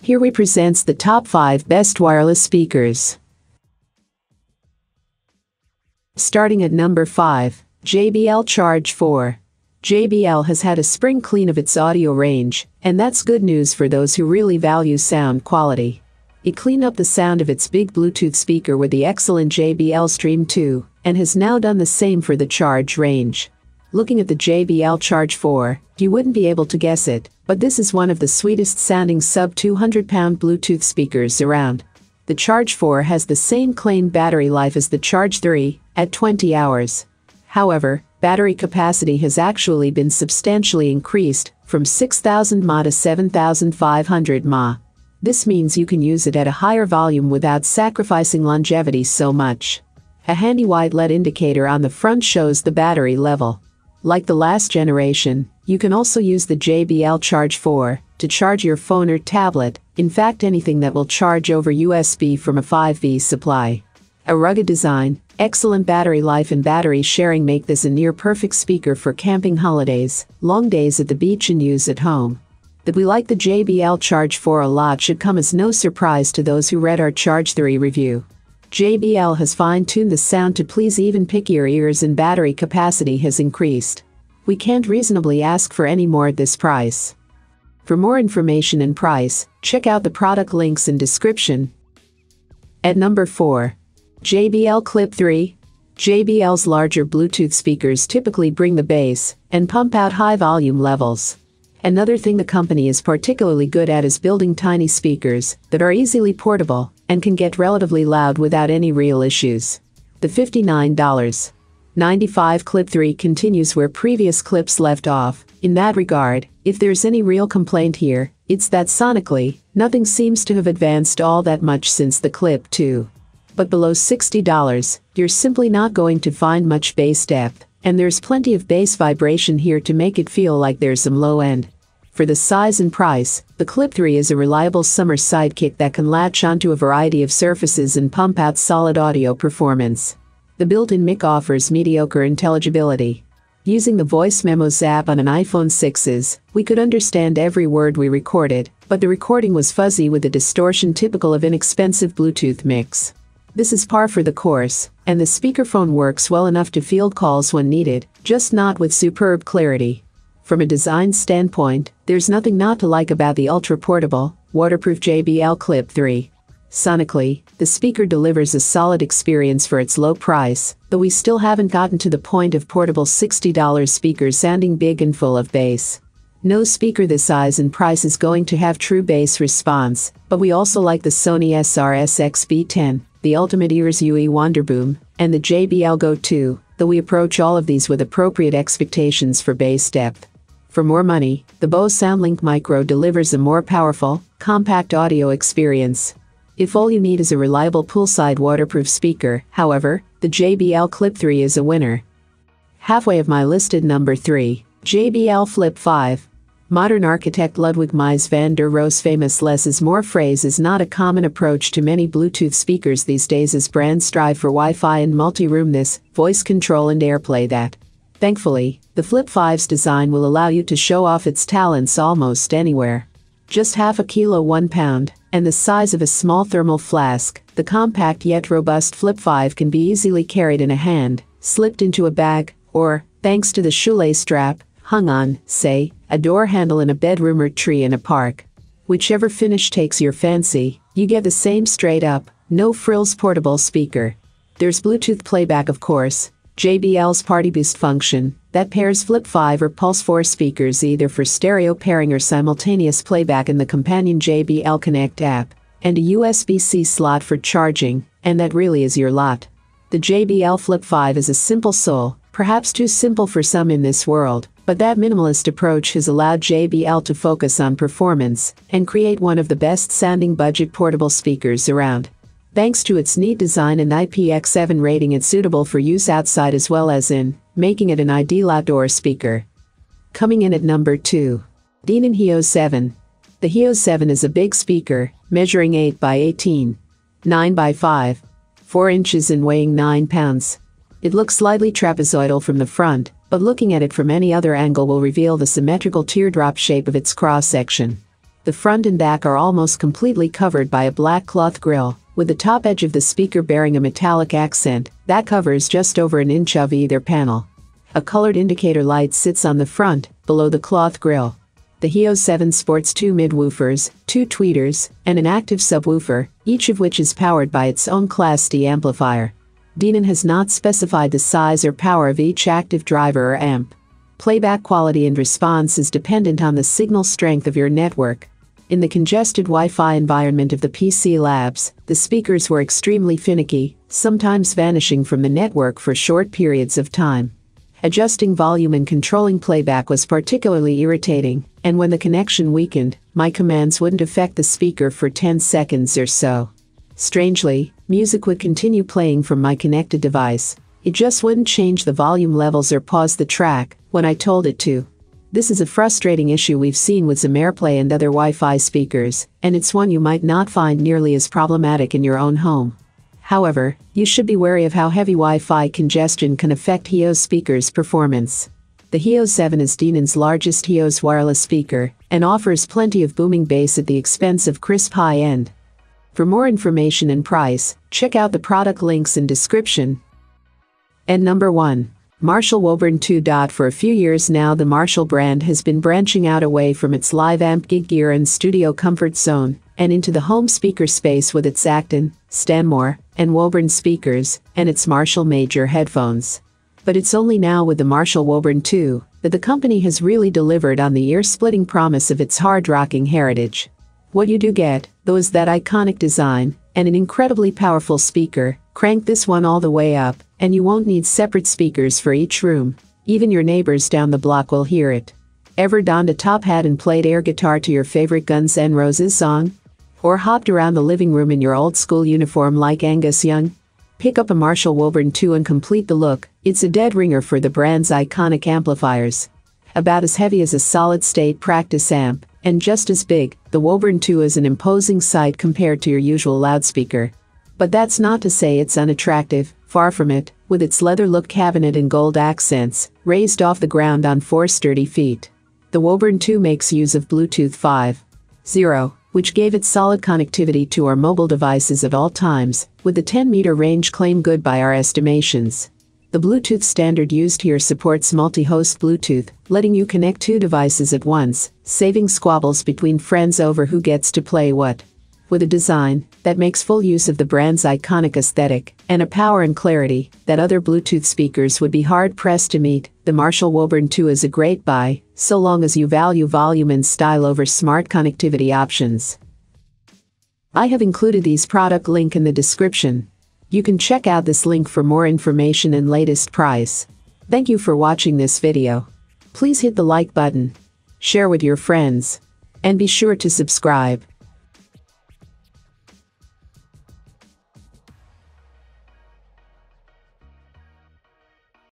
Here we presents the top 5 best wireless speakers. Starting at number 5, JBL Charge 4. JBL has had a spring clean of its audio range, and that's good news for those who really value sound quality. It cleaned up the sound of its big Bluetooth speaker with the excellent JBL Stream 2, and has now done the same for the Charge range. Looking at the JBL Charge 4, you wouldn't be able to guess it, but this is one of the sweetest sounding sub-200-pound Bluetooth speakers around. The Charge 4 has the same claimed battery life as the Charge 3, at 20 hours. However, battery capacity has actually been substantially increased, from 6,000 mAh to 7,500 mAh. This means you can use it at a higher volume without sacrificing longevity so much. A handy white LED indicator on the front shows the battery level. Like the last generation, you can also use the JBL Charge 4 to charge your phone or tablet, in fact anything that will charge over USB from a 5V supply. A rugged design, excellent battery life and battery sharing make this a near-perfect speaker for camping holidays, long days at the beach and use at home. That we like the JBL Charge 4 a lot should come as no surprise to those who read our Charge 3 review. JBL has fine-tuned the sound to please even pickier ears and battery capacity has increased. We can't reasonably ask for any more at this price. For more information and price, check out the product links in description. At number 4. JBL Clip 3. JBL's larger Bluetooth speakers typically bring the bass and pump out high volume levels. Another thing the company is particularly good at is building tiny speakers that are easily portable and can get relatively loud without any real issues. The $59.95 Clip 3 continues where previous clips left off. In that regard, if there's any real complaint here, it's that sonically, nothing seems to have advanced all that much since the Clip 2. But below $60, you're simply not going to find much bass depth, and there's plenty of bass vibration here to make it feel like there's some low end. For the size and price, the Clip 3 is a reliable summer sidekick that can latch onto a variety of surfaces and pump out solid audio performance. The built-in mic offers mediocre intelligibility. Using the Voice Memos app on an iPhone 6s, we could understand every word we recorded, but the recording was fuzzy with the distortion typical of inexpensive Bluetooth mics. This is par for the course, and the speakerphone works well enough to field calls when needed, just not with superb clarity. From a design standpoint, there's nothing not to like about the ultra-portable, waterproof JBL Clip 3. Sonically, the speaker delivers a solid experience for its low price, though we still haven't gotten to the point of portable $60 speakers sounding big and full of bass. No speaker this size and price is going to have true bass response, but we also like the Sony SR-SX-B10, the ultimate ears UE Wonderboom, and the JBL Go 2, though we approach all of these with appropriate expectations for bass depth. For more money, the Bose SoundLink Micro delivers a more powerful, compact audio experience. If all you need is a reliable poolside waterproof speaker, however, the JBL Clip 3 is a winner. Halfway of my listed number 3, JBL Flip 5. Modern architect Ludwig Mies van der Rohe's famous less is more phrase is not a common approach to many Bluetooth speakers these days as brands strive for Wi-Fi and multi-roomness, voice control and AirPlay that. Thankfully, the Flip 5's design will allow you to show off its talents almost anywhere. Just half a kilo 1 pound, and the size of a small thermal flask, the compact yet robust Flip 5 can be easily carried in a hand, slipped into a bag, or, thanks to the shoelace strap, hung on, say, a door handle in a bedroom or tree in a park. Whichever finish takes your fancy, you get the same straight-up, no-frills portable speaker. There's Bluetooth playback of course, JBL's Party Boost function, that pairs Flip 5 or Pulse 4 speakers either for stereo pairing or simultaneous playback in the companion JBL Connect app, and a USB-C slot for charging, and that really is your lot. The JBL Flip 5 is a simple soul, perhaps too simple for some in this world, but that minimalist approach has allowed JBL to focus on performance and create one of the best-sounding budget portable speakers around. Thanks to its neat design and IPX7 rating, it's suitable for use outside as well as in, making it an ideal outdoor speaker. Coming in at number 2. Denon HEOS 7. The HEOS 7 is a big speaker, measuring 8 by 18, 9 by 5, 4 inches and weighing 9 pounds. It looks slightly trapezoidal from the front, but looking at it from any other angle will reveal the symmetrical teardrop shape of its cross-section. The front and back are almost completely covered by a black cloth grille, with the top edge of the speaker bearing a metallic accent that covers just over an inch of either panel. A colored indicator light sits on the front, below the cloth grille. The HEOS 7 sports 2 mid-woofers, 2 tweeters, and an active subwoofer, each of which is powered by its own Class D amplifier. Denon has not specified the size or power of each active driver or amp. Playback quality and response is dependent on the signal strength of your network. In the congested Wi-Fi environment of the PC labs, the speakers were extremely finicky, sometimes vanishing from the network for short periods of time. Adjusting volume and controlling playback was particularly irritating, and when the connection weakened, my commands wouldn't affect the speaker for 10 seconds or so. Strangely, music would continue playing from my connected device. It just wouldn't change the volume levels or pause the track when I told it to. This is a frustrating issue we've seen with some AirPlay and other Wi-Fi speakers, and it's one you might not find nearly as problematic in your own home. However, you should be wary of how heavy Wi-Fi congestion can affect HEOS speakers' performance. The HEOS 7 is Denon's largest HEOS wireless speaker, and offers plenty of booming bass at the expense of crisp high-end. For more information and price, check out the product links in description. And number 1. Marshall Woburn 2. For a few years now, the Marshall brand has been branching out away from its live amp gig gear and studio comfort zone, and into the home speaker space with its Acton, Stanmore, and Woburn speakers, and its Marshall Major headphones. But it's only now with the Marshall Woburn 2 that the company has really delivered on the ear-splitting promise of its hard-rocking heritage. What you do get, though, is that iconic design, and an incredibly powerful speaker. Crank this one all the way up, and you won't need separate speakers for each room. Even your neighbors down the block will hear it. Ever donned a top hat and played air guitar to your favorite Guns N' Roses song? Or hopped around the living room in your old-school uniform like Angus Young? Pick up a Marshall Woburn 2 and complete the look. It's a dead ringer for the brand's iconic amplifiers. About as heavy as a solid-state practice amp, and just as big, the Woburn 2 is an imposing sight compared to your usual loudspeaker. But that's not to say it's unattractive, far from it, with its leather-look cabinet and gold accents, raised off the ground on 4 sturdy feet. The Woburn 2 makes use of Bluetooth 5.0, which gave it solid connectivity to our mobile devices at all times, with the 10-meter range claimed good by our estimations. The Bluetooth standard used here supports multi-host Bluetooth, letting you connect 2 devices at once, saving squabbles between friends over who gets to play what. With a design that makes full use of the brand's iconic aesthetic, and a power and clarity that other Bluetooth speakers would be hard-pressed to meet, the Marshall Woburn 2 is a great buy, so long as you value volume and style over smart connectivity options. I have included these product link in the description. You can check out this link for more information and latest price. Thank you for watching this video. Please hit the like button, share with your friends, and be sure to subscribe.